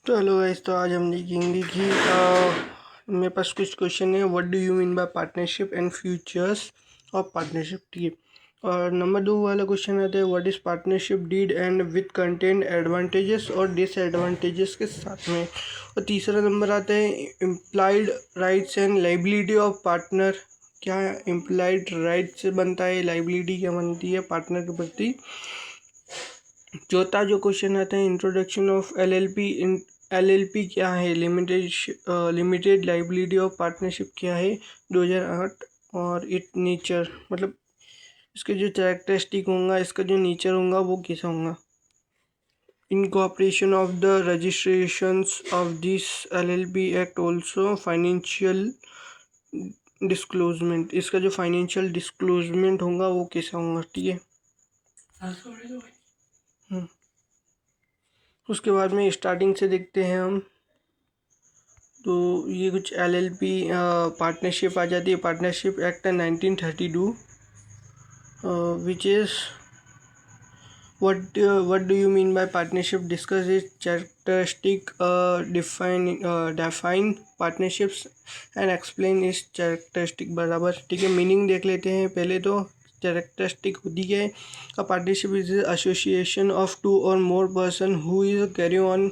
तो hello guys, तो आज हम देखेंगे कि मेरे पास कुछ क्वेश्चन है। What do you mean by partnership and futures of partnership, ठीक है। और नंबर 2 वाला क्वेश्चन आता है, what is partnership deed and with content advantages और डिसएडवांटेजेस के साथ में। और तीसरा नंबर आता है, implied rights and liability of partner. क्या इम्प्लाइड राइट्स बनता है, लाइबिलिटी क्या बनती है पार्टनर के प्रति। चौथा जो क्वेश्चन आता है, इंट्रोडक्शन ऑफ एलएलपी। एलएलपी क्या है, लिमिटेड लाइबिलिटी ऑफ पार्टनरशिप क्या है 2008। और इट नेचर, मतलब इसके जो कैरेक्टरिस्टिक होगा, इसका जो नेचर होगा वो कैसा होगा। Incorporation of the registrations of this LLP act, also financial disclosement. इसका जो फाइनेंशियल डिस्क्लोजमेंट होगा वो कैसा होगा, ठीक है। उसके बाद में स्टार्टिंग से देखते हैं हम। तो ये कुछ एलएलपी पार्टनरशिप आ जाती है। Partnership act 1932, which is what do you mean by partnership, discuss its characteristic, define partnerships and explain its characteristic। बराबर, ठीक है। मीनिंग देख लेते हैं पहले। तो कैरेक्टरिस्टिक होती है, a partnership is association of two और more person who is carry on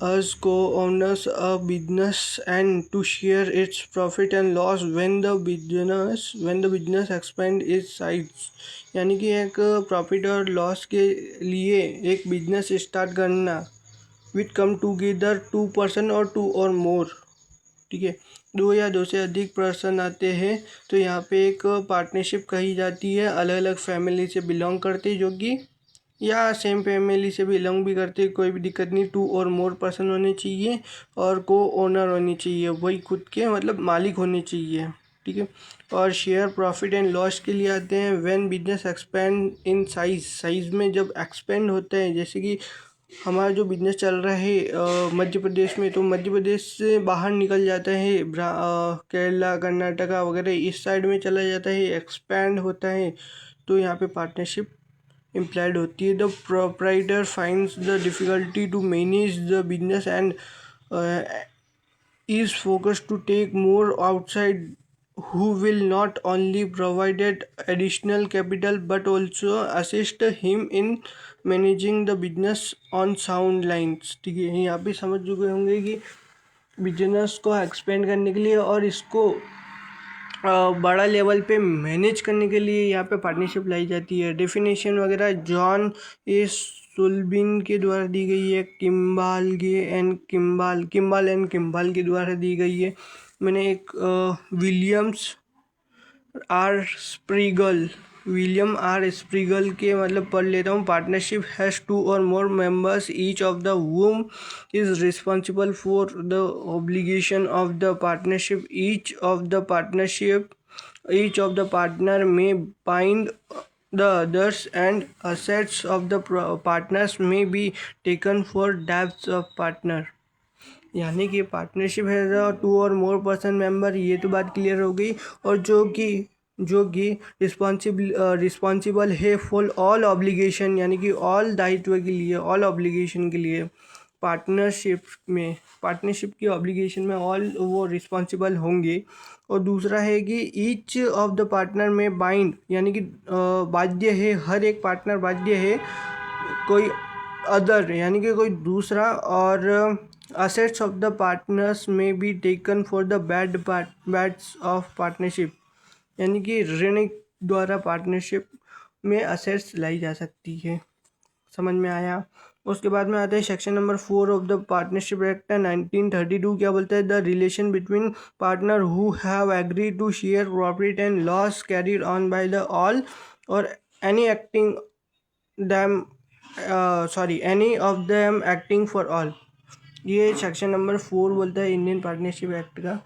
as co-owners a business and to share its profit and loss when the business expand its size। यानी कि एक प्रॉफिट और loss के लिए एक business start करना with come together two person और two और मोर, ठीक है। दो या दो से अधिक पर्सन आते हैं तो यहाँ पे एक पार्टनरशिप कही जाती है। अलग अलग फैमिली से बिलोंग करते, जो कि या सेम फैमिली से बिलोंग भी करते, कोई भी दिक्कत नहीं। टू और मोर पर्सन होने चाहिए और को ओनर होनी चाहिए, वही खुद के मतलब मालिक होने चाहिए, ठीक है। और शेयर प्रॉफिट एंड लॉस के लिए आते हैं when business expand in size में जब एक्सपेंड होता है। जैसे कि हमारा जो बिजनेस चल रहा है मध्य प्रदेश में, तो मध्य प्रदेश से बाहर निकल जाता है, केरला कर्नाटका वगैरह इस साइड में चला जाता है, एक्सपेंड होता है, तो यहाँ पे पार्टनरशिप implied होती है। The proprietor finds the difficulty to manage the business and is focused to take more outside, who will not only provided additional capital but also assist him in managing the business on sound lines, ठीक है। यहाँ पे समझ चुके होंगे कि business को expand करने के लिए और इसको बड़ा लेवल पे मैनेज करने के लिए यहाँ पे पार्टनरशिप लाई जाती है। डेफिनेशन वगैरह जॉन ए सुल्बिन के द्वारा दी गई है, किम्बाल एंड किम्बाल के द्वारा दी गई है। मैंने एक विलियम आर स्प्रीगल के मतलब पढ़ लेता हूँ। पार्टनरशिप हैज़ टू और मोर members, each of the whom is responsible for the obligation of the partnership। Each of the partner may bind the others and assets of the partners may be taken for debts of partner। यानी कि partnership है to और more person member, ये तो बात clear हो गई। और जो कि रिस्पॉन्सिबल है फॉर ऑल ऑब्लिगेशन, यानी कि ऑल दायित्व के लिए, ऑल ऑब्लिगेशन के लिए पार्टनरशिप की ऑब्लिगेशन में ऑल वो रिस्पॉन्सिबल होंगे। और दूसरा है कि ईच ऑफ द पार्टनर में बाइंड, यानी कि बाध्य है, हर एक पार्टनर बाध्य है कोई अदर, यानी कि कोई दूसरा। और assets of the partners may be taken for the bats of partnership, यानी कि ऋण द्वारा पार्टनरशिप में असेट्स लाई जा सकती है। समझ में आया। उसके बाद में आता है section number 4 of the partnership act 1932। क्या बोलता है, the relation between partner who have agreed to share profit and loss carried on by the all or any of them acting for all. ये सेक्शन नंबर 4 बोलता है Indian partnership act का।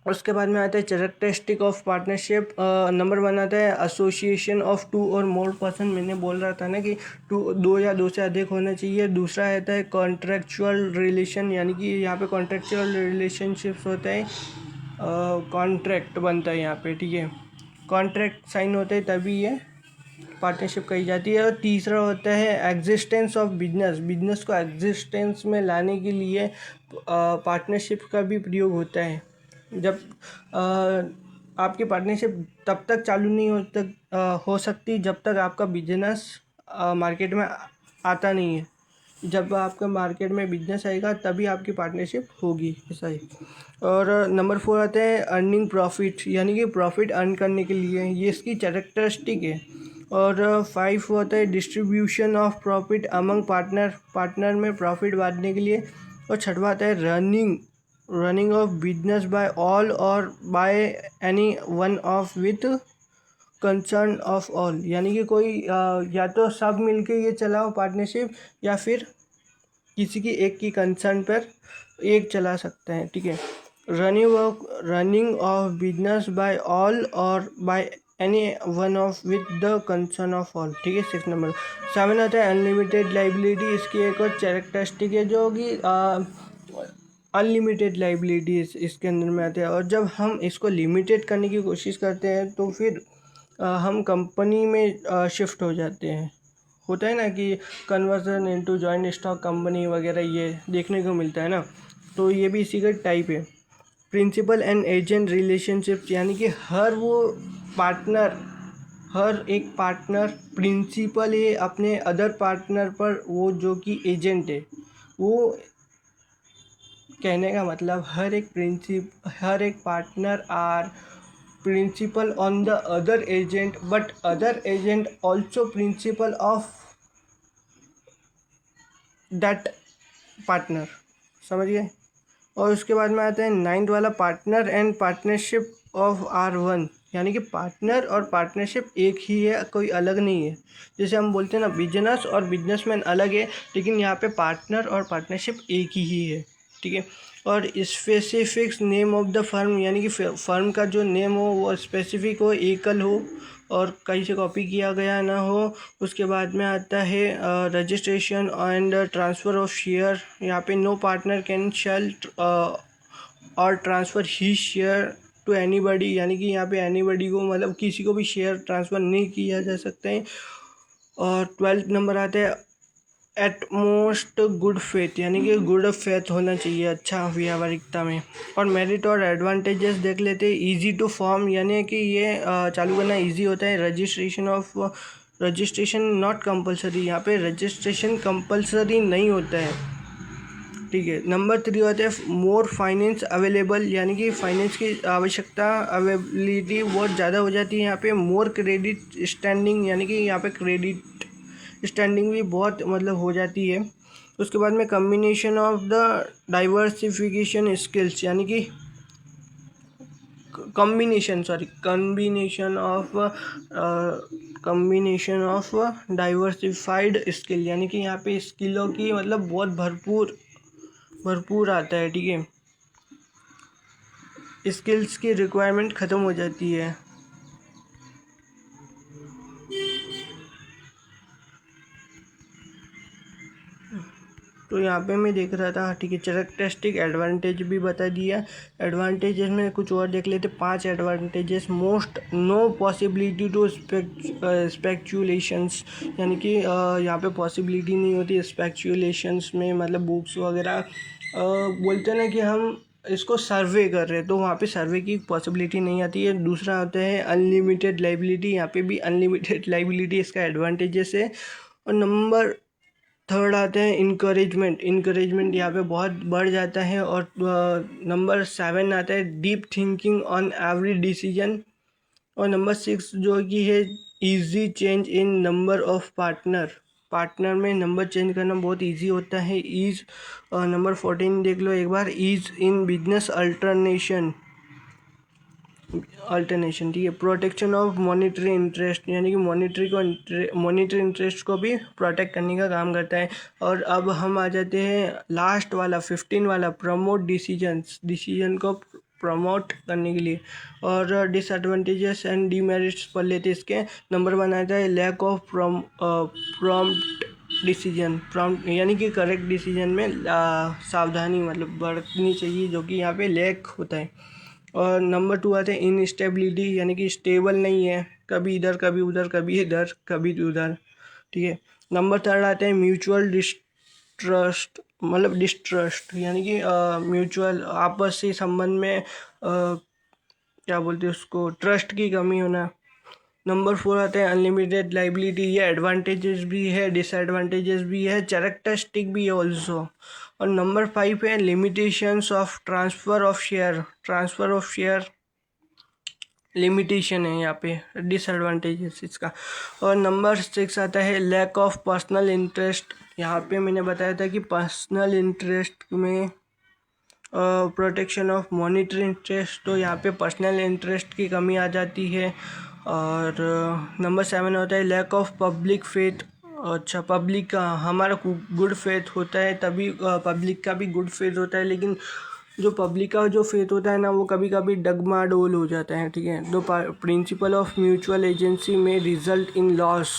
उसके बाद में आता है कैरेक्टरिस्टिक ऑफ पार्टनरशिप। नंबर 1 आता है एसोसिएशन ऑफ टू और मोर पर्सन। मैंने बोल रहा था ना कि दो या दो से अधिक होना चाहिए। दूसरा आता है कॉन्ट्रेक्चुअल रिलेशन, यानी कि यहाँ पे कॉन्ट्रेक्चुअल रिलेशनशिप्स होते हैं, कॉन्ट्रैक्ट बनता है यहाँ पे, ठीक है। कॉन्ट्रैक्ट साइन होते हैं तभी ये पार्टनरशिप कही जाती है। और तीसरा होता है एग्जिस्टेंस ऑफ बिजनेस, बिजनेस को एग्जिस्टेंस में लाने के लिए पार्टनरशिप का भी प्रयोग होता है। जब आपकी पार्टनरशिप तब तक चालू नहीं हो सकती जब तक आपका बिजनेस मार्केट में आता नहीं है। जब आपका मार्केट में बिजनेस आएगा तभी आपकी पार्टनरशिप होगी, ऐसा ही। और नंबर 4 आते हैं अर्निंग प्रॉफिट, यानी कि प्रॉफिट अर्न करने के लिए, ये इसकी कैरेक्टरिस्टिक है। और 5 होता है distribution of profit among partner, partner में प्रॉफिट बांटने के लिए। और छठवा आता है running of business by all or by any one of with concern of all, यानी कि कोई या तो सब मिलके ये चलाओ पार्टनरशिप, या फिर किसी की एक की कंसर्न पर एक चला सकते हैं, ठीक है। Running of business by all or by any one of with the concern of all, ठीक है। 6 नंबर। 7 आता है अनलिमिटेड लाइबिलिटी, इसकी एक और कैरेक्टरिस्टिक है जो कि अनलिमिटेड लाइबिलिटीज इसके अंदर में आते हैं। और जब हम इसको लिमिटेड करने की कोशिश करते हैं तो फिर हम कंपनी में शिफ्ट हो जाते हैं। होता है ना कि conversion into joint stock company वगैरह, ये देखने को मिलता है ना, तो ये भी इसी का टाइप है। प्रिंसिपल एंड एजेंट रिलेशनशिप, यानी कि हर एक पार्टनर प्रिंसिपल है अपने अदर पार्टनर पर, वो जो कि एजेंट है। वो कहने का मतलब हर एक partner are principal on the other agent, but other agent also principal of that partner, समझ गए। और उसके बाद में आता है 9th वाला partner and partnership of R1, यानी कि पार्टनर और पार्टनरशिप एक ही है, कोई अलग नहीं है। जैसे हम बोलते हैं ना बिजनेस और बिजनेसमैन अलग है, लेकिन यहाँ पे पार्टनर और पार्टनरशिप एक ही है, ठीक है। और specifics name of the firm, यानी कि फर्म का जो नेम हो वो स्पेसिफिक हो, एकल हो और कहीं से कॉपी किया गया ना हो। उसके बाद में आता है registration and transfer of share, यहाँ पे no partner can sell or transfer he share to anybody, यानी कि यहाँ पे एनीबडी को मतलब किसी को भी शेयर ट्रांसफ़र नहीं किया जा सकता है। और 12th नंबर आता है एटमोस्ट गुड फेथ, यानी कि गुड फेथ होना चाहिए, अच्छा व्यावहारिकता में। और मेरिट और एडवांटेजेस देख लेते हैं। इजी टू फॉर्म, यानी कि ये चालू करना इजी होता है। रजिस्ट्रेशन नॉट कंपलसरी, यहाँ पे रजिस्ट्रेशन कंपलसरी नहीं होता है, ठीक है। नंबर 3 होता है मोर फाइनेंस अवेलेबल, यानी कि फाइनेंस की आवश्यकता अवेलेबिलिटी बहुत ज़्यादा हो जाती है यहाँ पे। मोर क्रेडिट स्टैंडिंग, यानी कि यहाँ पे क्रेडिट स्टैंडिंग भी बहुत मतलब हो जाती है। उसके बाद में combination of the diversification skills, यानी कि कम्बिनेशन ऑफ डाइवर्सिफाइड स्किल, यानी कि यहाँ पे स्किलों की मतलब बहुत भरपूर आता है, ठीक है। स्किल्स की रिक्वायरमेंट ख़त्म हो जाती है। तो यहाँ पे मैं देख रहा था, ठीक है। कैरेक्टरिस्टिक एडवांटेज भी बता दिया। एडवांटेजेस में कुछ और देख लेते। 5 advantages. Most no possibility to speculations, यानी कि यहाँ पे पॉसिबिलिटी नहीं होती स्पेक्चुलेशंस में, मतलब बुक्स वगैरह बोलते हैं ना कि हम इसको सर्वे कर रहे हैं, तो वहाँ पे सर्वे की पॉसिबिलिटी नहीं आती है। दूसरा आता है अनलिमिटेड लाइबिलिटी, यहाँ पे भी अनलिमिटेड लाइबिलिटी इसका एडवांटेजेस है। और नंबर 3 आता है इंकरेजमेंट यहाँ पे बहुत बढ़ जाता है। और नंबर 7 आता है deep thinking on every decision. और नंबर 6 जो कि है easy change in number of partner में नंबर चेंज करना बहुत इजी होता है। नंबर 14 देख लो एक बार, ईज इन बिजनेस अल्टरनेशन, ठीक है। प्रोटेक्शन ऑफ मॉनिटरी इंटरेस्ट, यानी कि मॉनिटरी इंटरेस्ट को भी प्रोटेक्ट करने का काम करता है। और अब हम आ जाते हैं लास्ट वाला 15 वाला, प्रमोट डिसीजन को प्रमोट करने के लिए। और डिसएडवांटेजेस एंड डीमेरिट्स पढ़ लेते इसके। नंबर 1 आता है लैक ऑफ प्रॉम्प्ट डिसीजन, यानी कि करेक्ट डिसीजन में सावधानी मतलब बरतनी चाहिए, जो कि यहाँ पे लैक होता है। और नंबर 2 आते हैं इनस्टेबिलिटी, यानी कि स्टेबल नहीं है। कभी इधर कभी उधर, कभी इधर कभी उधर, ठीक है। नंबर थर्ड आते हैं म्यूचुअल डिस्ट्रस्ट, मतलब डिस्ट्रस्ट यानी कि म्यूचुअल आपसी संबंध में क्या बोलते हैं उसको, ट्रस्ट की कमी होना। नंबर फोर आते हैं अनलिमिटेड लाइबिलिटी। ये एडवांटेजेस भी है, डिसएडवांटेजेस भी है, कैरेक्टरिस्टिक भी है ऑल्सो। और नंबर फाइव है limitations of transfer of share. Transfer of share limitation है यहाँ पे, डिसएडवांटेजेस इसका। और नंबर सिक्स आता है लैक ऑफ पर्सनल इंटरेस्ट। यहाँ पे मैंने बताया था कि पर्सनल इंटरेस्ट में प्रोटेक्शन ऑफ मॉनिटरी इंटरेस्ट, तो यहाँ पे पर्सनल इंटरेस्ट की कमी आ जाती है। और नंबर सेवन होता है लैक ऑफ पब्लिक फेथ। अच्छा, पब्लिक का हमारा गुड फेथ होता है, तभी पब्लिक का भी गुड फेथ होता है, लेकिन जो पब्लिक का जो फेथ होता है ना, वो कभी कभी डगमाडोल हो जाता है, ठीक है। The principle of mutual agency में रिजल्ट इन लॉस।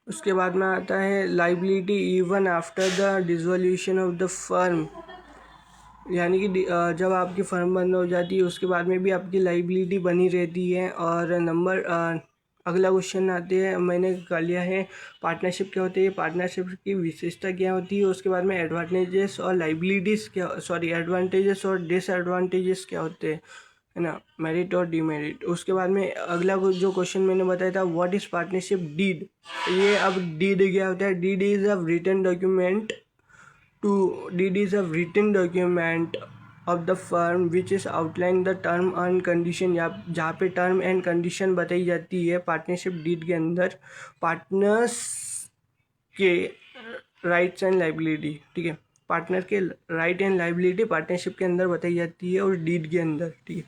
उसके बाद में आता है liability even after the dissolution of the firm. यानी कि जब आपकी फर्म बंद हो जाती है उसके बाद में भी आपकी लाइबिलिटी बनी रहती है। और नंबर अगला क्वेश्चन आते हैं, मैंने कर लिया है पार्टनरशिप क्या होती है, पार्टनरशिप की विशेषता क्या होती है। उसके बाद में एडवांटेजेस और लाइबिलिटीज़ क्या, सॉरी एडवांटेजेस और डिसएडवांटेजेस क्या होते हैं, है ना, मेरिट और डीमेरिट। उसके बाद में अगला जो क्वेश्चन मैंने बताया था व्हाट इज़ पार्टनरशिप डीड। ये अब डीड क्या होता है, deed is a written document deed is a written document of the firm which is outline the term and condition। जहाँ पे टर्म एंड कंडीशन बताई जाती है पार्टनरशिप डीड के अंदर, पार्टनर्स के राइट्स एंड लाइबिलिटी, ठीक है। पार्टनर के राइट एंड लाइबिलिटी पार्टनरशिप के अंदर बताई जाती है और डीड के अंदर, ठीक है।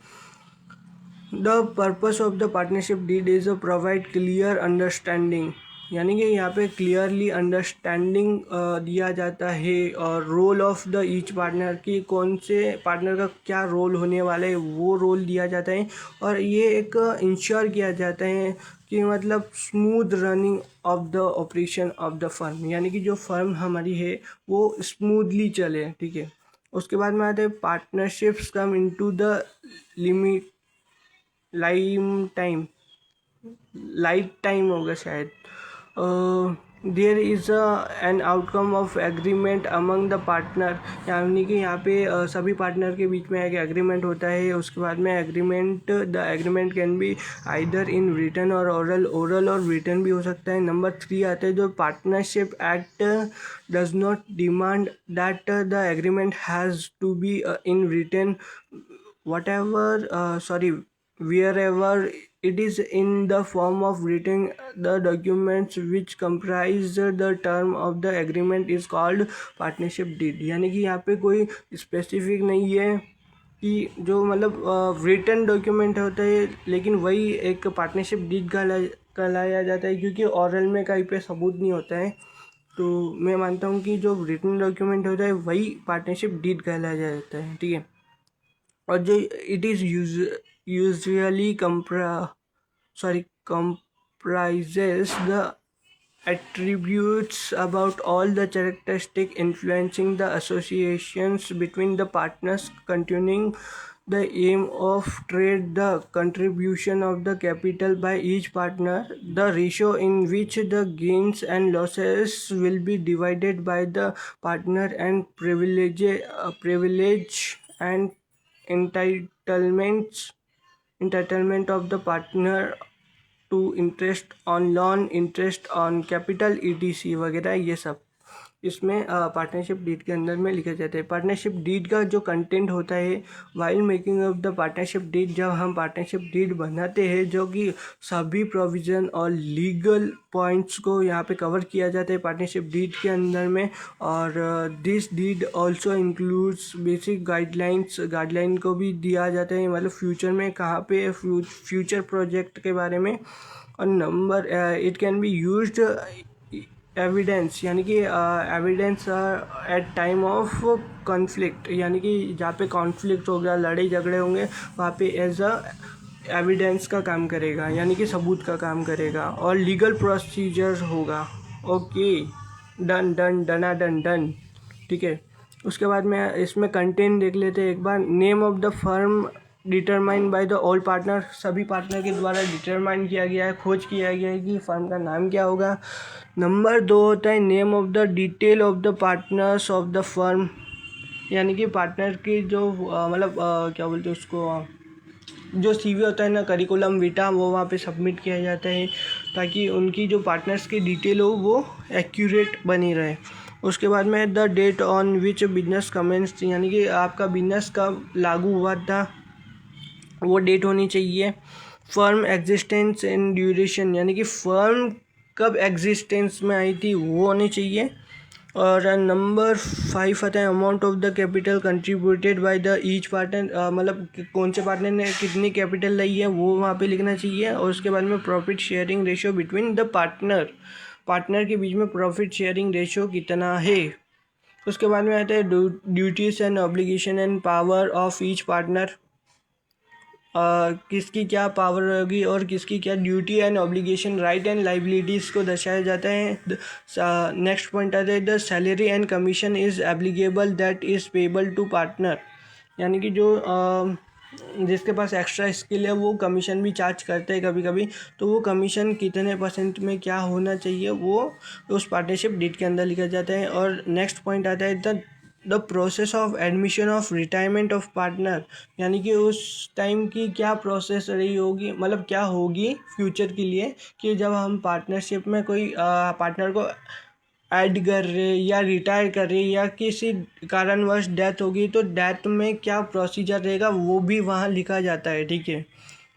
The purpose of the partnership deed is a provide clear understanding. यानी कि यहाँ पे क्लियरली अंडरस्टैंडिंग दिया जाता है और role of the each partner की, कौन से पार्टनर का क्या रोल होने वाला है वो रोल दिया जाता है। और ये एक इंश्योर किया जाता है कि मतलब smooth running of the operation of the firm, यानी कि जो फर्म हमारी है वो स्मूथली चले, ठीक है। उसके बाद में आते हैं partnerships come into the limit life time होगा शायद। There is an outcome of agreement among the partner. यानी कि यहाँ पे सभी पार्टनर के बीच में एक एग्रीमेंट होता है। उसके बाद में the agreement can be either in written or oral और रिटन भी हो सकता है। नंबर थ्री आते हैं जो partnership act does not demand that the agreement has to be in written wherever it is in the form of written, the documents which comprise the term of the agreement is called partnership deed। यानी कि यहाँ पे कोई specific नहीं है कि जो मतलब रिटन डॉक्यूमेंट होता है, लेकिन वही एक पार्टनरशिप डीड कहलाया जाता है, क्योंकि ऑरल में कहीं पे सबूत नहीं होता है। तो मैं मानता हूँ कि जो रिटन डॉक्यूमेंट होता है वही पार्टनरशिप डीड कहलाया जाता है, ठीक है। और जो it is usually comprises the attributes about all the characteristic influencing the associations between the partners, containing the aim of trade, the contribution of the capital by each partner, the ratio in which the gains and losses will be divided by the partner, and privilege and entitlement of the partner to interest on loan, interest on capital, etc वगैरह, ये सब इसमें partnership deed के अंदर में लिखा जाता है। पार्टनरशिप डीड का जो कंटेंट होता है while making of the partnership deed, जब हम पार्टनरशिप डीड बनाते हैं, जो कि सभी प्रोविज़न और लीगल पॉइंट्स को यहाँ पे कवर किया जाता है पार्टनरशिप डीड के अंदर में। और this deed also includes basic guideline को भी दिया जाता है, मतलब फ्यूचर में कहाँ पे फ्यूचर प्रोजेक्ट के बारे में। और number it can be used evidence, यानी कि evidence at time of conflict, यानी कि जहाँ पे कॉन्फ्लिक्ट होगा, लड़ाई झगड़े होंगे, वहाँ पे एज अ एविडेंस का काम करेगा, यानी कि सबूत का काम करेगा। और लीगल प्रोसीजर होगा। ओके, डन, ठीक है। उसके बाद में इसमें कंटेंट देख लेते हैं एक बार। Name of the firm determine by the all partner, सभी पार्टनर के द्वारा डिटरमाइन किया गया है, खोज किया गया है कि फर्म का नाम क्या होगा। नंबर 2 होता है name of the detail of the partners of the firm, यानी कि पार्टनर की जो मतलब क्या बोलते हैं उसको, जो सीवी होता है ना, करिकुलम विटा, वो वहाँ पे सबमिट किया जाता है ताकि उनकी जो पार्टनर्स की डिटेल हो वो एक्यूरेट बनी रहे। उसके बाद में the date on which business commenced, यानी कि आपका बिजनेस कब लागू हुआ था वो डेट होनी चाहिए। फर्म एग्जिस्टेंस एंड ड्यूरेशन, यानी कि फर्म कब एग्जिस्टेंस में आई थी वो होनी चाहिए। और नंबर 5 आता है amount of the capital contributed by the each partner, मतलब कौन से पार्टनर ने कितनी कैपिटल लाई है वो वहाँ पे लिखना चाहिए। और उसके बाद में profit sharing ratio between the partner के बीच में प्रॉफिट शेयरिंग रेशियो कितना है। उसके बाद में आता है duties and obligation and power of each partner, किसकी क्या पावर होगी और किसकी क्या duty and obligation, right and liabilities को दर्शाया जाता है। नेक्स्ट पॉइंट आता है the salary and commission is applicable that is payable to partner, यानी कि जो जिसके पास एक्स्ट्रा स्किल है वो कमीशन भी चार्ज करते हैं कभी कभी, तो वो कमीशन कितने % में क्या होना चाहिए वो उस पार्टनरशिप डीड के अंदर लिखा जाता है। और नेक्स्ट पॉइंट आता है the process of admission of retirement of partner, यानी कि उस टाइम की क्या प्रोसेस रही होगी, मतलब क्या होगी फ्यूचर के लिए कि जब हम पार्टनरशिप में कोई पार्टनर को ऐड कर रहे या रिटायर कर रहे या किसी कारणवश डेथ होगी तो डेथ में क्या प्रोसीजर रहेगा वो भी वहाँ लिखा जाता है, ठीक है।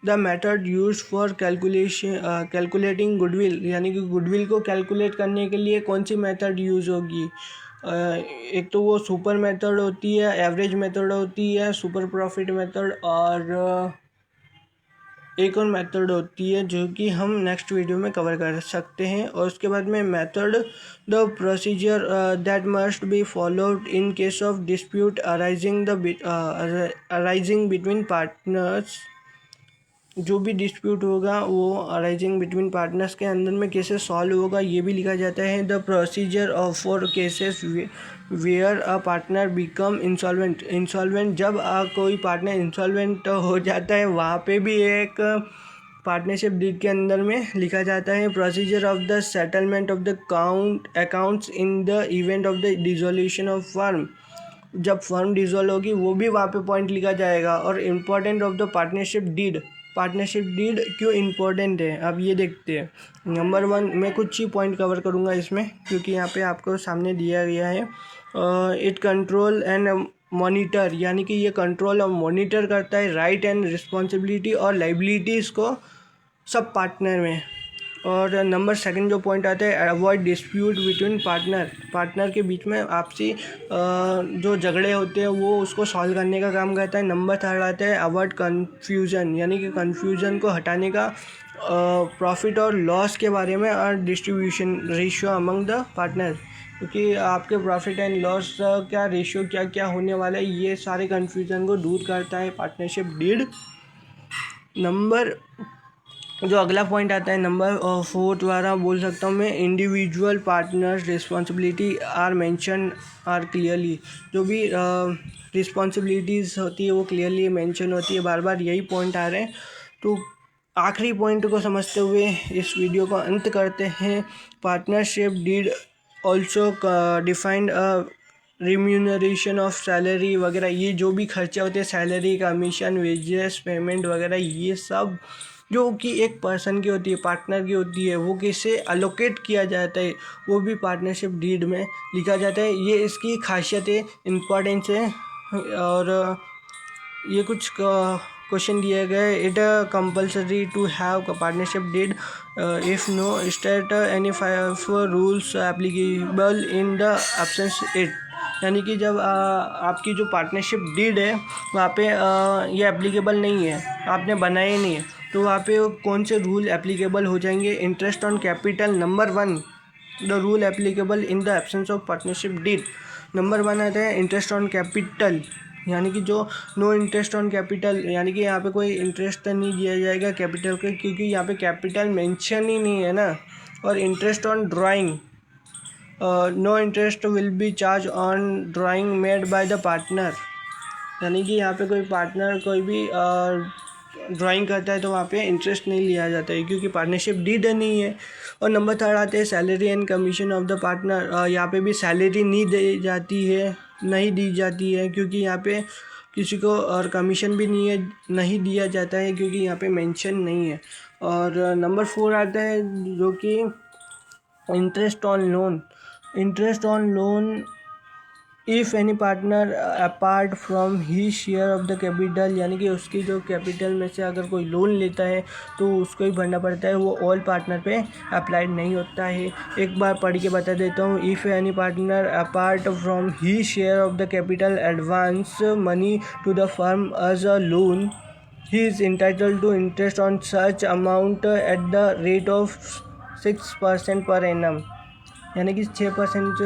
The method use for calculating goodwill, यानी कि गुडविल को कैलकुलेट करने के लिए कौन सी मेथड यूज़ होगी। एक तो वो सुपर मेथड होती है, एवरेज मेथड होती है, सुपर प्रॉफिट मेथड, और एक और मेथड होती है जो कि हम नेक्स्ट वीडियो में कवर कर सकते हैं। और उसके बाद में method the procedure that must be followed in case of dispute arising between partners, जो भी डिस्प्यूट होगा वो अराइजिंग बिटवीन पार्टनर्स के अंदर में कैसे सॉल्व होगा ये भी लिखा जाता है। The procedure of for cases where a partner become insolvent, जब कोई पार्टनर इंसॉल्वेंट हो जाता है वहाँ पे भी एक पार्टनरशिप डीड के अंदर में लिखा जाता है। Procedure of the settlement of the accounts in the event of the dissolution of firm, जब फर्म डिसॉल्व होगी वो भी वहाँ पे पॉइंट लिखा जाएगा। और important of the partnership deed क्यों इम्पोर्टेंट है अब ये देखते हैं। नंबर 1 मैं कुछ ही पॉइंट कवर करूँगा इसमें क्योंकि यहाँ पे आपको सामने दिया गया है। इट कंट्रोल एंड मॉनिटर, यानी कि ये कंट्रोल और मॉनिटर करता है राइट एंड रिस्पॉन्सिबिलिटी और लाइबिलिटीज़ को सब पार्टनर में। और नंबर 2 जो पॉइंट आता है अवॉइड डिस्प्यूट बिटवीन पार्टनर के बीच में आपसी जो झगड़े होते हैं वो उसको सॉल्व करने का काम करता है। नंबर 3 आता है अवॉइड कन्फ्यूज़न, यानी कि कन्फ्यूज़न को हटाने का प्रॉफिट और लॉस के बारे में और distribution ratio among the partner, क्योंकि आपके प्रॉफिट एंड लॉस क्या रेशियो क्या क्या होने वाला है ये सारे कन्फ्यूज़न को दूर करता है पार्टनरशिप डीड। नंबर जो अगला पॉइंट आता है नंबर 4 द्वारा बोल सकता हूँ मैं, individual partners responsibility are mention are clearly, जो भी रिस्पॉन्सिबिलिटीज़ होती है वो क्लियरली मेंशन होती है, बार बार यही पॉइंट आ रहे हैं। तो आखिरी पॉइंट को समझते हुए इस वीडियो को अंत करते हैं। Partnership deed also defined remuneration of salary वगैरह, ये जो भी खर्चे होते हैं सैलरी, कमीशन, वेजेस, पेमेंट वगैरह, ये सब जो कि एक पर्सन की होती है, पार्टनर की होती है, वो कैसे अलोकेट किया जाता है वो भी पार्टनरशिप डीड में लिखा जाता है। ये इसकी खासियत है, इम्पॉर्टेंस है। और ये कुछ क्वेश्चन दिए गए। It compulsory to have partnership deed if no state any 5 rules applicable in the absence it, यानी कि जब आपकी जो पार्टनरशिप डीड है वहाँ पे ये एप्लीकेबल नहीं है, आपने बनाया नहीं है, तो वहाँ पे कौन से रूल एप्लीकेबल हो जाएंगे। Interest on capital number 1, the rule applicable in the absence of partnership deed. Number 1 आता है इंटरेस्ट ऑन कैपिटल, यानी कि जो नो इंटरेस्ट ऑन कैपिटल, यानी कि यहाँ पे कोई इंटरेस्ट नहीं दिया जाएगा कैपिटल के, क्योंकि यहाँ पे कैपिटल मेंशन ही नहीं है ना। और interest on drawing, no interest will be charge on drawing made by the partner, यानी कि यहाँ पे कोई पार्टनर कोई भी ड्राइंग करता है तो वहाँ पे इंटरेस्ट नहीं लिया जाता है क्योंकि पार्टनरशिप डीड नहीं है। और नंबर थर्ड आते हैं salary and commission of the partner. यहाँ पे भी सैलरी नहीं दी जाती है क्योंकि यहाँ पे किसी को और कमीशन भी नहीं दिया जाता है क्योंकि यहाँ पे मेंशन नहीं है। और नंबर फोर आता है जो कि interest on loan if any partner apart from he share of the capital, यानी कि उसकी जो कैपिटल में से अगर कोई लोन लेता है तो उसको ही भरना पड़ता है, वो ऑल पार्टनर पे अप्लाइड नहीं होता है। एक बार पढ़ के बता देता हूँ। If any partner apart from he share of the capital advance money to the firm as a loan, he is entitled to interest on such amount at the rate of 6% per annum, यानी कि 6%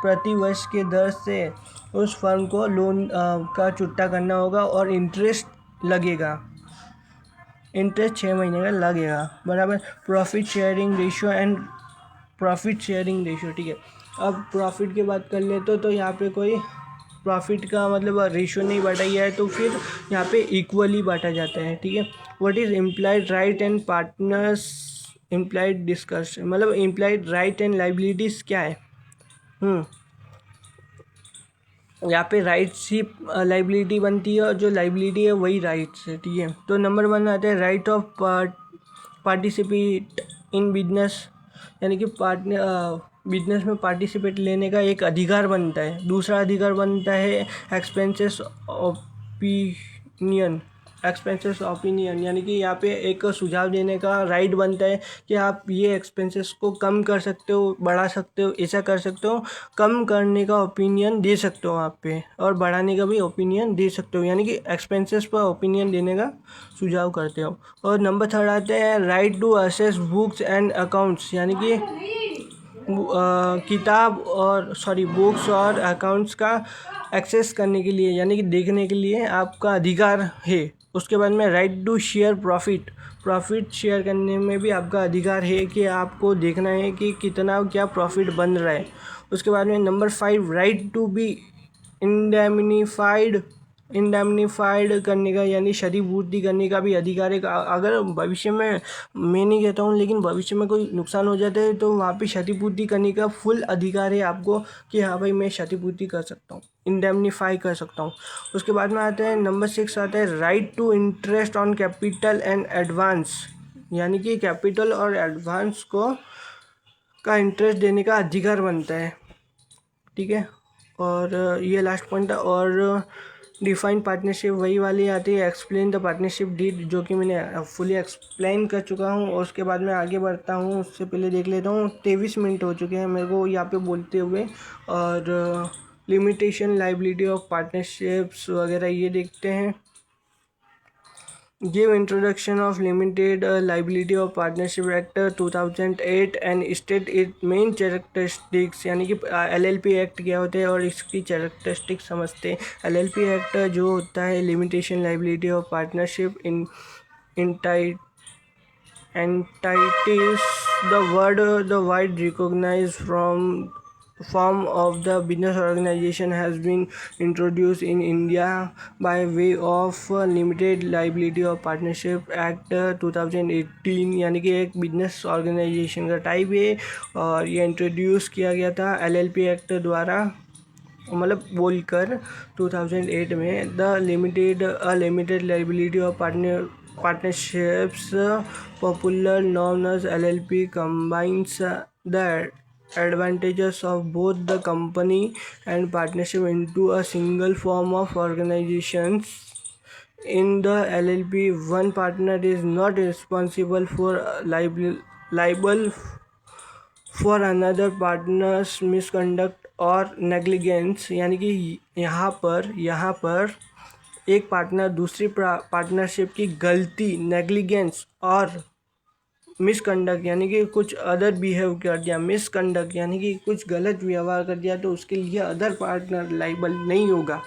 प्रति वर्ष के दर से उस firm को loan का चुकता करना होगा और इंटरेस्ट 6 महीने का लगेगा, बराबर। प्रॉफिट शेयरिंग रेशियो, ठीक है। अब प्रॉफिट की बात कर ले तो यहाँ पे कोई प्रॉफिट का मतलब रेशियो नहीं बांटा गया है, तो फिर यहाँ पे इक्वली बांटा जाता है, ठीक है। What is implied right and partners implied discussion, मतलब इम्प्लाइड राइट एंड लाइबिलिटीज़ क्या है। यहाँ पे राइट्स ही लाइबिलिटी बनती है और जो लाइबिलिटी है वही राइट्स है, ठीक है। तो नंबर 1 आता है right of participate in business, यानी कि बिजनेस में पार्टिसिपेट लेने का एक अधिकार बनता है। दूसरा अधिकार बनता है एक्सपेंसेस ओपिनियन, यानी कि यहाँ पे एक सुझाव देने का राइट बनता है कि आप ये एक्सपेंसेस को कम कर सकते हो, बढ़ा सकते हो, ऐसा कर सकते हो। कम करने का ओपिनियन दे सकते हो आप पे और बढ़ाने का भी ओपिनियन दे सकते हो, यानी कि एक्सपेंसेस पर ओपिनियन देने का सुझाव करते हो। और नंबर 3 आते हैं right to assess books and accounts, यानी कि बुक्स और अकाउंट्स का एक्सेस करने के लिए, यानी कि देखने के लिए आपका अधिकार है। उसके बाद में right to share profit share करने में भी आपका अधिकार है कि आपको देखना है कि कितना क्या प्रॉफिट बन रहा है। उसके बाद में number 5 right to be indemnified करने का, यानी क्षतिपूर्ति करने का भी अधिकार है। अगर भविष्य में, मैं नहीं कहता हूँ, लेकिन भविष्य में कोई नुकसान हो जाता है तो वहाँ पे क्षतिपूर्ति करने का फुल अधिकार है आपको कि हाँ भाई मैं क्षतिपूर्ति कर सकता हूँ, इंडेमनीफाई कर सकता हूँ। उसके बाद में आता है नंबर 6 आता है right to interest on capital and advance, यानी कि कैपिटल और एडवांस का इंटरेस्ट देने का अधिकार बनता है, ठीक है। और ये लास्ट पॉइंट है। और डिफाइन पार्टनरशिप वही वाली आती है एक्सप्लेन द पार्टनरशिप डीड, जो कि मैंने फुली एक्सप्लेन कर चुका हूँ। और उसके बाद में आगे बढ़ता हूँ, उससे पहले देख लेता हूँ 23 मिनट हो चुके हैं मेरे को यहाँ पे बोलते हुए। और लिमिटेशन लाइबिलिटी ऑफ पार्टनरशिप्स वगैरह ये देखते हैं। Give introduction of Limited Liability of Partnership Act 2008 and state its main characteristics, यानी कि LLP एक्ट क्या होते हैं और इसकी characteristics समझते हैं। LLP एक्ट जो होता है limitation liability of partnership entities the wide recognized form of the business organization has been introduced in India by way of Limited Liability of Partnership Act 2018, यानी कि एक बिजनेस ऑर्गेनाइजेशन का type है और ये इंट्रोड्यूस किया गया था LLP एक्ट द्वारा, मतलब बोलकर 2008 में। The limited liability of partnerships popular known as LLP combines the advantages of both the company and partnership into a single form of organizations. In the LLP, one partner is not responsible for liable for another partner's misconduct और negligence, यानी कि यहाँ पर एक partner दूसरी partnership की गलती, negligence और मिसकंडक्ट, यानी कि कुछ अदर बिहेव कर दिया, मिसकंडक्ट यानी कि कुछ गलत व्यवहार कर दिया, तो उसके लिए अदर पार्टनर लाइबल नहीं होगा।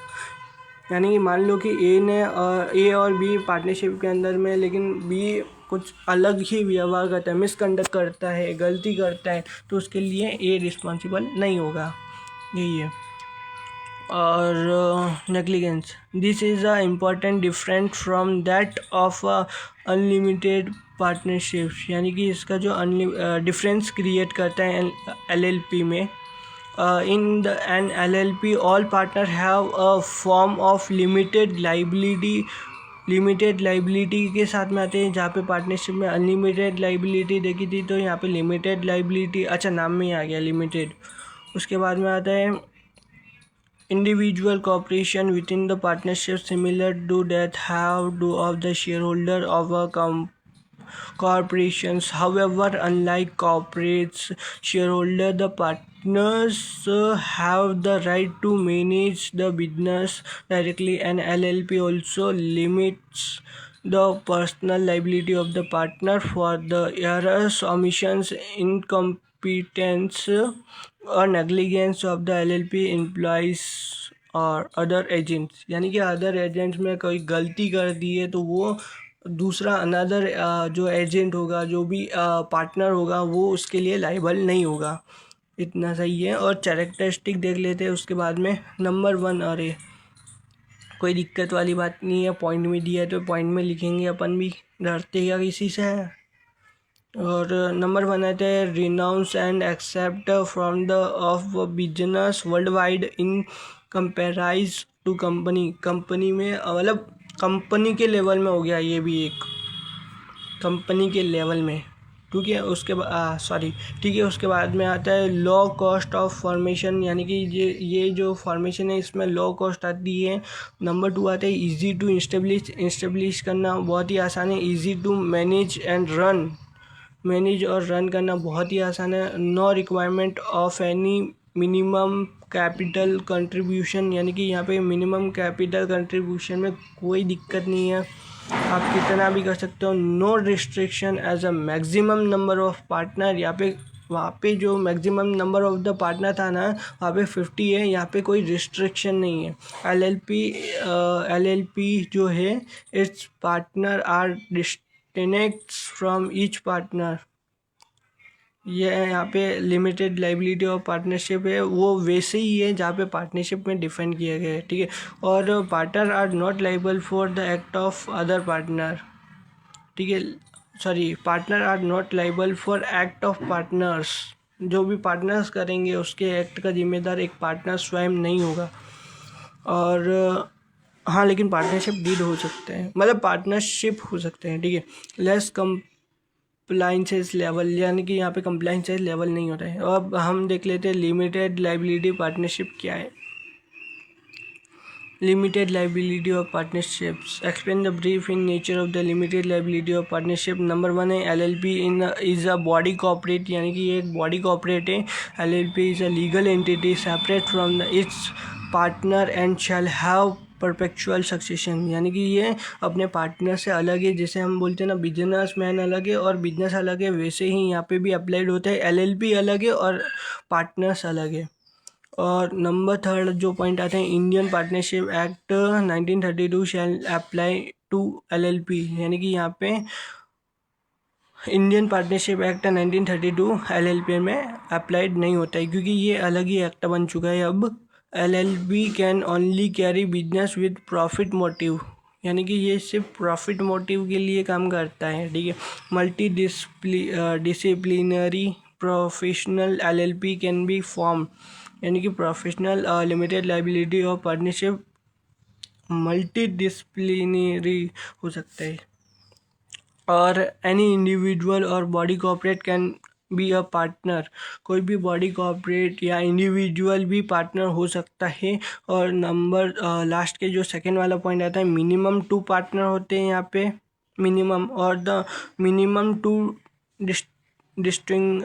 यानी कि मान लो कि ए और बी पार्टनरशिप के अंदर में, लेकिन बी कुछ अलग ही व्यवहार करता है, मिसकंडक्ट करता है, गलती करता है, तो उसके लिए ए रिस्पॉन्सिबल नहीं होगा। यही है। और negligence, this is a important different from that of unlimited partnerships, यानी कि इसका जो डिफरेंस क्रिएट करता है LLP में. In an LLP, all partners have a form of limited liability. Limited liability के साथ में आते हैं, जहाँ पे पार्टनरशिप में अनलिमिटेड लाइबिलिटी देखी थी, तो यहाँ पे लिमिटेड लाइबिलिटी, अच्छा नाम में ही आ गया लिमिटेड. उसके बाद में आता है individual cooperation within the partnership similar to that have to of the shareholder of a corporations. However, unlike corporates shareholder, the partners have the right to manage the business directly, and LLP also limits the personal liability of the partner for the errors, omissions, incompetence और negligence of the LLP employees और other agents, यानी कि other agents में कोई गलती कर दी है तो वो दूसरा अनदर जो एजेंट होगा, जो भी पार्टनर होगा, वो उसके लिए लाइबल नहीं होगा. इतना सही है. और कैरेक्टरिस्टिक देख लेते हैं उसके बाद में. नंबर 1, अरे कोई दिक्कत वाली बात नहीं है, पॉइंट में दिया है तो पॉइंट में लिखेंगे, अपन भी डरते क्या किसी से है. और नंबर 1 आता है renounce and except from the of business world wide in compare to company. Company में मतलब कंपनी के लेवल में हो गया, ये भी एक कंपनी के लेवल में, क्योंकि उसके बाद ठीक है. उसके बाद में आता है लो कॉस्ट ऑफ फॉर्मेशन, यानी कि ये जो फॉर्मेशन है इसमें लो कॉस्ट आती है. नंबर 2 आता है इजी टू इस्टेब्लिश करना बहुत ही आसान है. इजी टू मैनेज और रन करना बहुत ही आसान है. No requirement of any minimum capital contribution, यानी कि यहाँ पे मिनिमम कैपिटल कंट्रीब्यूशन में कोई दिक्कत नहीं है, आप कितना भी कर सकते हो. No restriction as a maximum number of partner, वहाँ पे जो maximum number of the partner था ना, वहाँ पे 50 है, यहाँ पे कोई रिस्ट्रिक्शन नहीं है. LLP जो है, its partner are distinct from each partner. ये यहाँ पे लिमिटेड लाइबिलिटी ऑफ पार्टनरशिप है, वो वैसे ही है जहाँ पे पार्टनरशिप में डिफाइन किया गया है, ठीक है. और partner are not liable for the act of other partner, ठीक है. Partner are not liable for act of partners. जो भी पार्टनर्स करेंगे उसके एक्ट का जिम्मेदार एक पार्टनर स्वयं नहीं होगा. और हाँ, लेकिन पार्टनरशिप डीड हो सकते हैं, मतलब पार्टनरशिप हो सकते हैं, ठीक है. लेस कंप्लाइंसेस लेवल, यानी कि यहाँ पे कंप्लाइंसेस लेवल नहीं होता है. अब हम देख लेते हैं लिमिटेड लाइबिलिटी पार्टनरशिप क्या है. Limited liability of partnerships. Explain the brief in nature of the limited liability of partnership. Number 1 है LLP is a body corporate, यानी कि ये एक बॉडी कॉर्पोरेट है. LLP is a legal entity separate from its partner and shall have perpetual succession, यानी कि ये अपने पार्टनर से अलग है. जैसे हम बोलते हैं ना, बिजनेस मैन अलग है और बिजनेस अलग है, वैसे ही यहाँ पे भी अप्लाइड होता है. LLP अलग है और पार्टनर्स अलग है. और नंबर 3 जो पॉइंट आते हैं, Indian partnership act 1932 shall apply to LLP, यानी कि यहाँ पे इंडियन पार्टनरशिप एक्ट 1932 LLP में अप्लाइड नहीं होता है, क्योंकि ये अलग ही एक्ट बन चुका है अब. LLP can only carry business with profit motive, यानी कि ये सिर्फ प्रॉफिट मोटिव के लिए काम करता है, ठीक है. Multi disciplinary professional LLP can be form, यानी कि प्रोफेशनल लिमिटेड लाइबिलिटी और पार्टनरशिप मल्टी डिसिप्लिनरी हो सकता है. और एनी इंडिविजुअल और body corporate can be a partner, कोई भी बॉडी कॉर्पोरेट या इंडिविजुअल भी पार्टनर हो सकता है. और नंबर लास्ट के जो सेकेंड वाला पॉइंट आता है, मिनिमम 2 पार्टनर होते हैं यहाँ पे, मिनिमम. और द मिनिमम 2 डिस्टिंग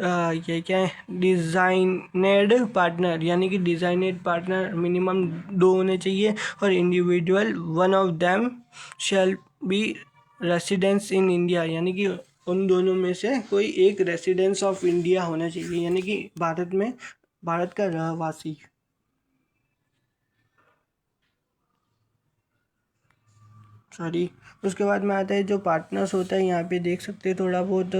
ये क्या है, डिजाइनेड पार्टनर, यानी कि डिजाइनेड पार्टनर मिनिमम 2 होने चाहिए. और individual 1 of them shall be residence in India, यानी कि उन दोनों में से कोई एक रेसिडेंस ऑफ इंडिया होना चाहिए, यानी कि भारत का रहवासी. सॉरी। उसके बाद में आता है जो पार्टनर्स होता है, यहाँ पे देख सकते हैं थोड़ा बहुत,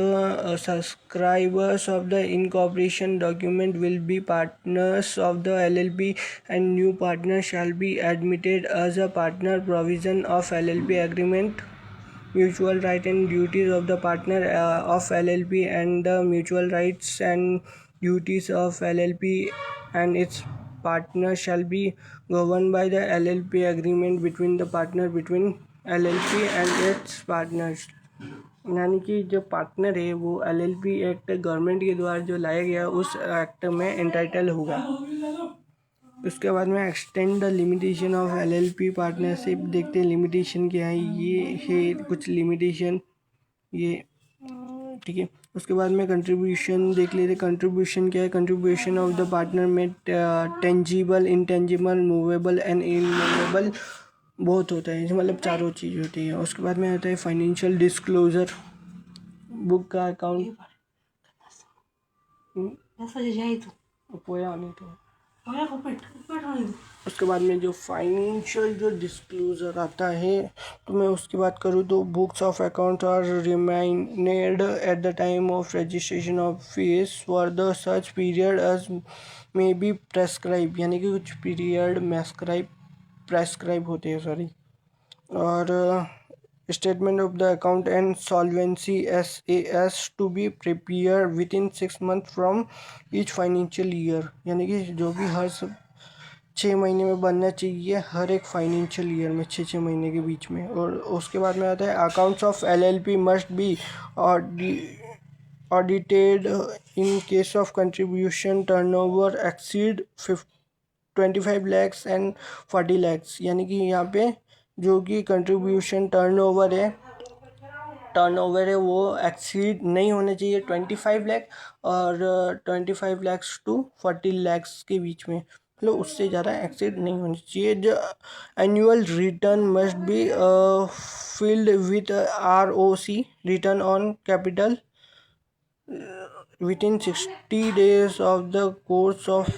subscribers of the incorporation document will be partners of the LLP and new partner shall be admitted as a partner provision of LLP agreement mutual right and duties of the partner of LLP and the mutual rights and duties of LLP and its partner shall be governed by the LLP agreement between the partner between LLP and its partners। यानी कि जो partner है वो LLP act government के द्वारा जो लाया गया उस एक्ट में एंटाइटल होगा। उसके बाद में extend the limitation of LLP partnership. देखते हैं लिमिटेशन क्या है। ये है कुछ लिमिटेशन, ये ठीक है। उसके बाद में कंट्रीब्यूशन देख लेते। कंट्रीब्यूशन क्या है? कंट्रीब्यूशन ऑफ द पार्टनर में tangible, intangible, movable and immovable बहुत होता है, मतलब चारों चीज़ होती है। उसके बाद में आता है फाइनेंशियल डिस्क्लोजर, बुक का अकाउंट पोया नहीं तो। उसके बाद में जो फाइनेंशियल जो डिस्क्लोजर आता है, तो मैं उसकी बात करूँ तो books of account are reminded at the time of registration of fees for the such period as may be prescribe, यानी कि कुछ पीरियड प्रेस्क्राइब होते हैं, सॉरी। और statement of the account and solvency SAS to be prepare within 6 months from each financial year, यानी कि जो भी हर 6 महीने में बनना चाहिए, हर एक फाइनेंशियल ईयर में 6 महीने के बीच में। और उसके बाद में आता है accounts of LLP must be audited in case of contribution turnover exceed 25 lakhs and 40 lakhs, यानी कि यहाँ पे जो कि कंट्रीब्यूशन टर्नओवर है वो एक्सीड नहीं होने चाहिए 25 लाख और 25 lakhs to 40 lakhs के बीच में, मतलब उससे ज़्यादा एक्सीड नहीं होनी चाहिए। जो annual return must be filled with ROC, return on capital, with in 60 days of the course of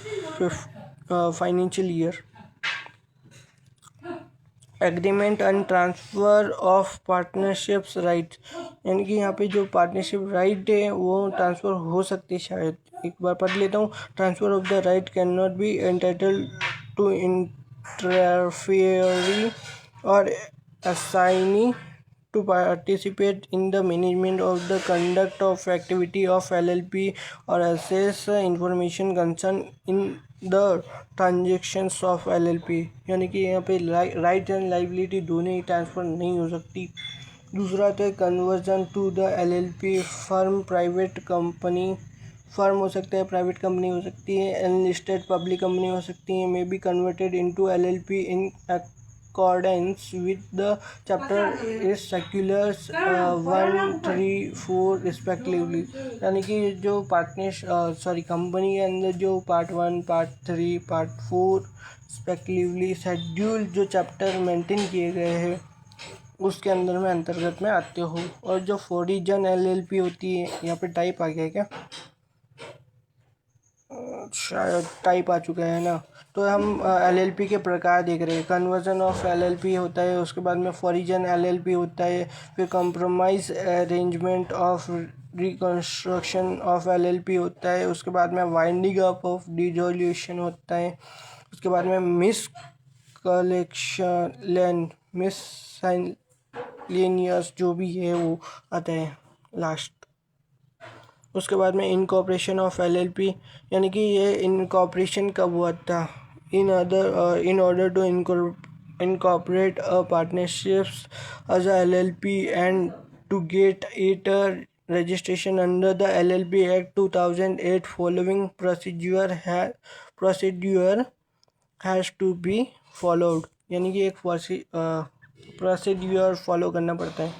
financial year. Agreement and transfer of partnerships right, यानी कि यहाँ पे जो पार्टनरशिप राइट है वो ट्रांसफ़र हो सकती है शायद। एक बार पढ़ लेता हूँ। Transfer of the right can not be entitled to interferee or assignee to participate in the management of the conduct of activity of LLP or access information concerned in the transactions of LLP, यानी कि यहाँ पे right and liability दोनों ही transfer नहीं हो सकती। दूसरा तो conversion to the LLP firm, private company firm हो सकता है, प्राइवेट कंपनी हो सकती है, अनलिस्टेड पब्लिक कंपनी हो सकती है, may be converted into LLP in accordance with the chapter is circulars 1, 3, 4 respectively, यानी कि जो कंपनी के अंदर जो part 1, part 3, part 4 respectively schedule जो चैप्टर मेंटेन किए गए हैं उसके अंदर में अंतर्गत में आते हो। और जो फॉरिजन LLP होती है, यहाँ पे टाइप आ गया है क्या? शायद टाइप आ चुका है ना। तो हम LLP के प्रकार देख रहे हैं। कन्वर्जन ऑफ LLP होता है, उसके बाद में फॉरिजन LLP होता है, फिर compromise arrangement of reconstruction of LLP होता है, उसके बाद में वाइंडिंग अप ऑफ डिसोल्यूशन होता है, उसके बाद में मिसलेनियस जो भी है वो आता है लास्ट। उसके बाद में इनकॉर्पोरेशन ऑफ LLP, यानी कि ये इनकॉर्पोरेशन कब हुआ था? In order to incorporate a partnerships as a LLP and to get it registration under the LLP Act 2008, following procedure has to be followed, यानी कि एक प्रोसीड्यूर फॉलो करना पड़ता है।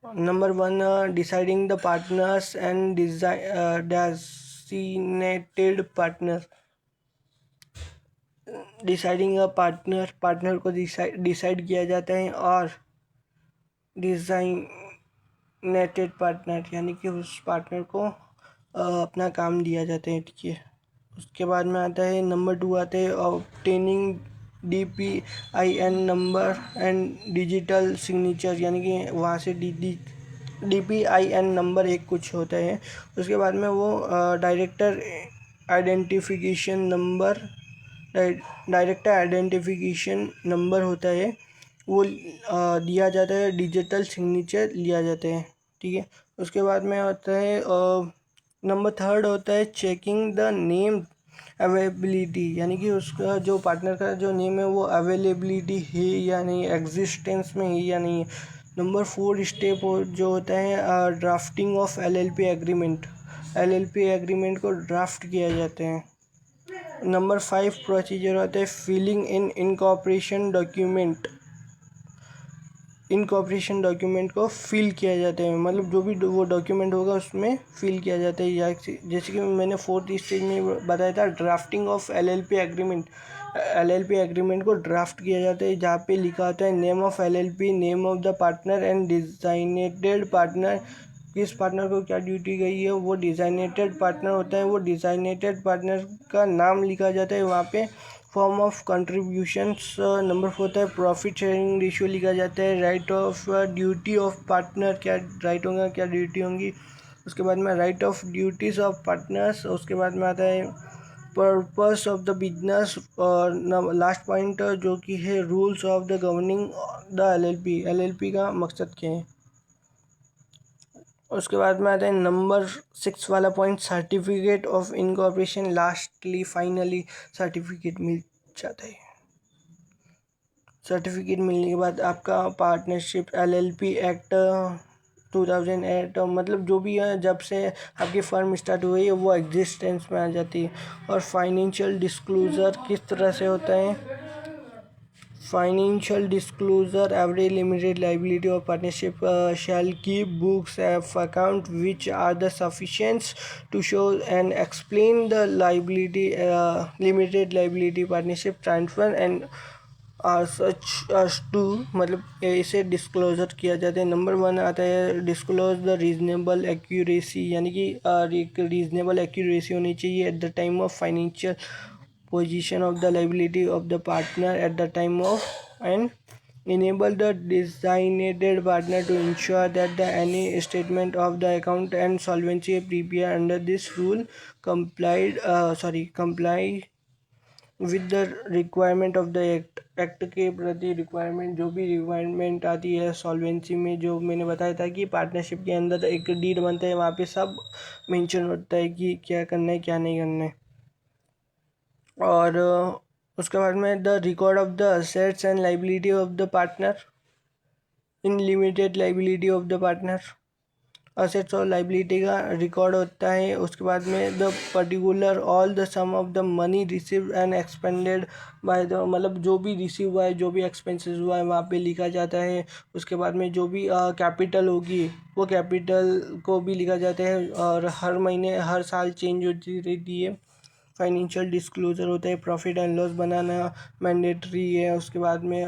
Number 1, deciding the partners and designated partner। Deciding a partner को decide किया जाता है, और डिजाइनेटेड पार्टनर यानी कि उस पार्टनर को अपना काम दिया जाता है, ठीक है। उसके बाद में आता है नंबर 2 आता है obtaining DPIN number and digital signature, यानी कि वहाँ से DPIN नंबर एक कुछ होता है। उसके बाद में वो director identification number director identification number होता है, वो दिया जाता है, डिजिटल सिग्नेचर लिया जाता है। ठीक है। उसके बाद में होता है नंबर 3 होता है चेकिंग द नेम अवेलेबिलिटी, यानी कि उसका जो पार्टनर का जो नेम है वो अवेलेबिलिटी है या नहीं, एग्जिस्टेंस में है या नहीं। नंबर 4 स्टेप जो होता है drafting of LLP agreement, LLP agreement को ड्राफ्ट किया जाता है। नंबर 5 प्रोसीजर होता है filling in incorporation document, incorporation document को फिल किया जाता है, मतलब जो भी वो डॉक्यूमेंट होगा उसमें फिल किया जाता है। या जैसे कि मैंने 4th स्टेज में बताया था drafting of LLP agreement, LLP agreement को ड्राफ्ट किया जाता है, जहाँ पे लिखा होता है name of LLP, name of the partner and designated partner. किस पार्टनर को क्या ड्यूटी गई है, वो डिजाइनेटेड पार्टनर होता है, वो डिजाइनेटेड पार्टनर का नाम लिखा जाता है वहाँ पे। फॉर्म ऑफ कंट्रीब्यूशंस नंबर 4 होता है प्रॉफिट शेयरिंग रेशियो लिखा जाता है। Right of duty of partner, क्या राइट होगा क्या ड्यूटी होंगी। उसके बाद में right of duties of partners. उसके बाद में आता है पर्पस ऑफ द बिजनेस, और लास्ट पॉइंट जो कि है rules of the governing the LLP, LLP का मकसद क्या है। उसके बाद में आता है नंबर 6 वाला point certificate of incorporation. Lastly finally certificate मिल जाता है। सर्टिफिकेट मिलने के बाद आपका पार्टनरशिप LLP एक्ट 2008, मतलब जो भी है जब से आपकी फर्म स्टार्ट हुई है वो एग्जिस्टेंस में आ जाती है। और फाइनेंशियल डिस्क्लोजर किस तरह से होता है। Financial disclosure: every limited liability or partnership shall keep books of account which are the sufficient to show and explain the liability, limited liability, partnership transfer and such as to, मतलब इसे disclosure किया जाता है। Number 1 आता है disclose the reasonable accuracy, यानी कि एक रीजनेबल एक्यूरेसी होनी चाहिए eight the time of financial position of the liability of the partner at the time of, and enable the designated partner to ensure that the any statement of the account and solvency prepared under this rule comply with the requirement of the act के प्रति requirement, जो भी requirement आती है solvency में, जो मैंने बताया था कि पार्टनरशिप के अंदर एक डीड बनता है, वहाँ पे सब मेंशन होता है कि क्या करना है क्या नहीं करना है। और उसके बाद में the record of the assets and liability of the partner, in limited liability of the partner, assets और लाइबिलिटी का रिकॉर्ड होता है। उसके बाद में the particular all the sum of the money receive and expended by the, मतलब जो भी रिसीव हुआ है, जो भी एक्सपेंसेस हुआ है वहाँ पे लिखा जाता है। उसके बाद में जो भी कैपिटल होगी वो कैपिटल को भी लिखा जाता है, और हर महीने हर साल चेंज होती रहती है। फाइनेंशियल डिस्क्लोजर होता है profit and loss banana mandatory है। उसके बाद में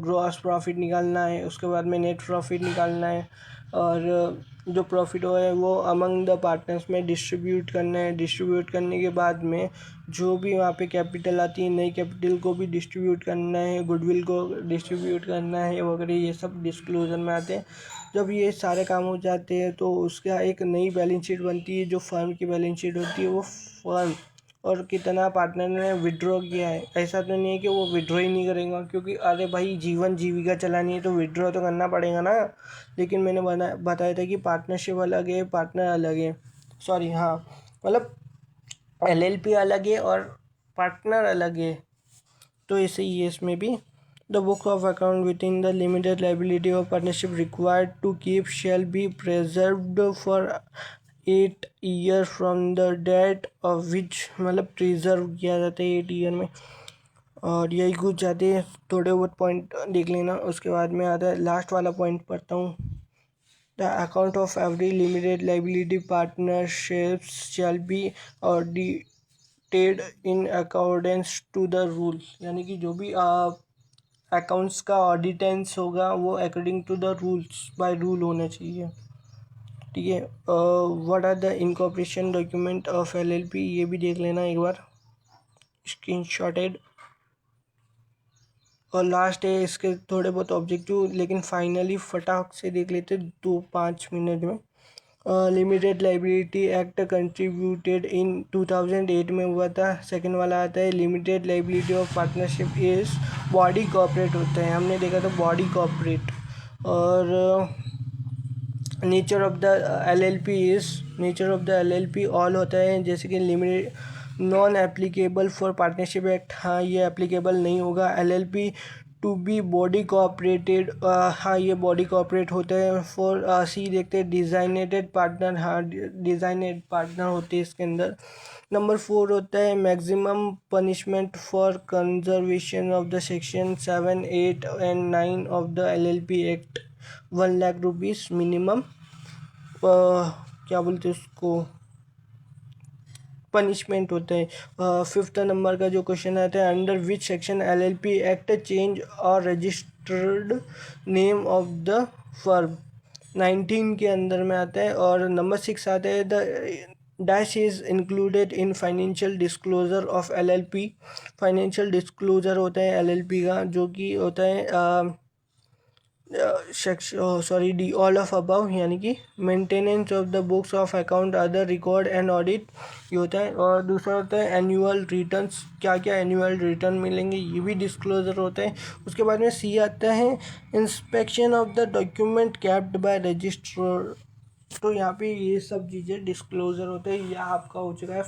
ग्रॉस प्रॉफिट निकालना है। उसके बाद में नेट प्रॉफिट निकालना है, और जो प्रॉफिट हो है वो अमंग द पार्टनर्स में डिस्ट्रीब्यूट करना है। डिस्ट्रीब्यूट करने के बाद में जो भी वहाँ पे कैपिटल आती है, नई कैपिटल को भी डिस्ट्रीब्यूट करना है, गुडविल को डिस्ट्रीब्यूट करना है वगैरह, ये सब डिस्क्लोजर में आते हैं। जब ये सारे काम हो जाते हैं तो उसका एक नई बैलेंस शीट बनती है, जो फर्म की बैलेंस शीट होती है। वो फर्म और कितना पार्टनर ने विड्रॉ किया है, ऐसा तो नहीं है कि वो विड्रॉ ही नहीं करेगा, क्योंकि अरे भाई जीवन जीविका चलानी है तो विड्रॉ तो करना पड़ेगा ना। लेकिन मैंने बताया था कि पार्टनरशिप अलग है, पार्टनर अलग है, सॉरी हाँ, मतलब LLP अलग है और पार्टनर अलग है। तो ऐसे ही है इसमें भी। The book of account within the limited liability of partnership required to keep shall be preserved for 8 year from the date of which, मतलब प्रिजर्व किया जाता है 8 ईयर में। और यही कुछ जाते हैं, थोड़े बहुत पॉइंट देख लेना। उसके बाद में आता है लास्ट वाला पॉइंट पढ़ता हूँ। The account of every limited liability partnerships shall be audited in accordance to the rule, यानी कि जो भी अकाउंट्स का ऑडिटेंस होगा वो according to the rules, by rule होना चाहिए। ठीक है। What are the incorporation document of LLP, ये भी देख लेना एक बार स्क्रीनशॉटेड। और लास्ट है इसके थोड़े बहुत ऑब्जेक्टिव, लेकिन फाइनली फटाक से देख लेते 2-5 मिनट में। लिमिटेड लाइबिलिटी एक्ट कंट्रीब्यूटेड इन 2008 में हुआ था। सेकंड वाला आता है limited liability of partnership is body corporate होता है, हमने देखा था बॉडी कॉर्पोरेट। और nature of the LLP is, nature of the LLP all होता है, जैसे कि limited non applicable for partnership act, हाँ ये एप्लीकेबल नहीं होगा। LLP टू बी बॉडी कॉपरेटेड, हाँ ये बॉडी कॉपरेट होता है। फॉर सी देखते हैं डिजाइनेटेड पार्टनर, हाँ डिजाइनेटेड पार्टनर होते हैं इसके अंदर। नंबर 4 होता है maximum punishment for conservation of the section 7, 8 and 9 of the LLP act 1 lakh rupees minimum, क्या बोलते हैं उसको, पनिशमेंट होता है। 5th नंबर का जो क्वेश्चन आता है under which section LLP act change or registered name of the firm, 19 के अंदर में आता है। और नंबर 6 आता है the dash is included in financial disclosure of LLP, financial disclosure होता है LLP का, जो कि होता है डी ऑल ऑफ अबव, यानी कि maintenance of the books of account other record and audit, ये होता है। और दूसरा होता है एनुअल रिटर्न्स, क्या क्या एनुअल रिटर्न मिलेंगे ये भी डिस्क्लोजर होता है। उसके बाद में सी आता है inspection of the document kept by registrar, तो यहाँ पे ये सब चीज़ें डिस्क्लोजर होते हैं। यह आपका हो चुका है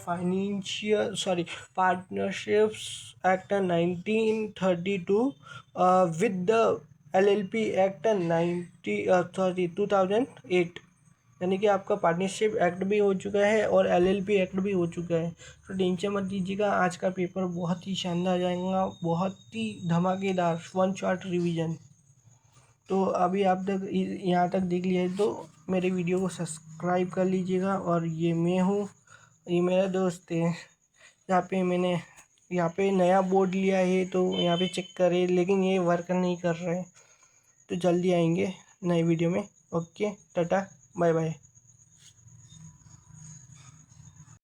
partnerships act 1932 with the LLP act 2008, यानी कि आपका पार्टनरशिप एक्ट भी हो चुका है और LLP एक्ट भी हो चुका है। तो टेंशन मत दीजिएगा, आज का पेपर बहुत ही शानदार जाएगा, बहुत ही धमाकेदार, 1 शॉट रिवीजन। तो अभी आप तक यहाँ तक देख लिया है तो मेरे वीडियो को सब्सक्राइब कर लीजिएगा। और ये मैं हूँ, ये मेरा दोस्त है। यहाँ पे नया बोर्ड लिया है तो यहाँ पे चेक करें, लेकिन ये वर्क नहीं कर रहा है, तो जल्दी आएंगे नए वीडियो में। Okay, tata, bye bye.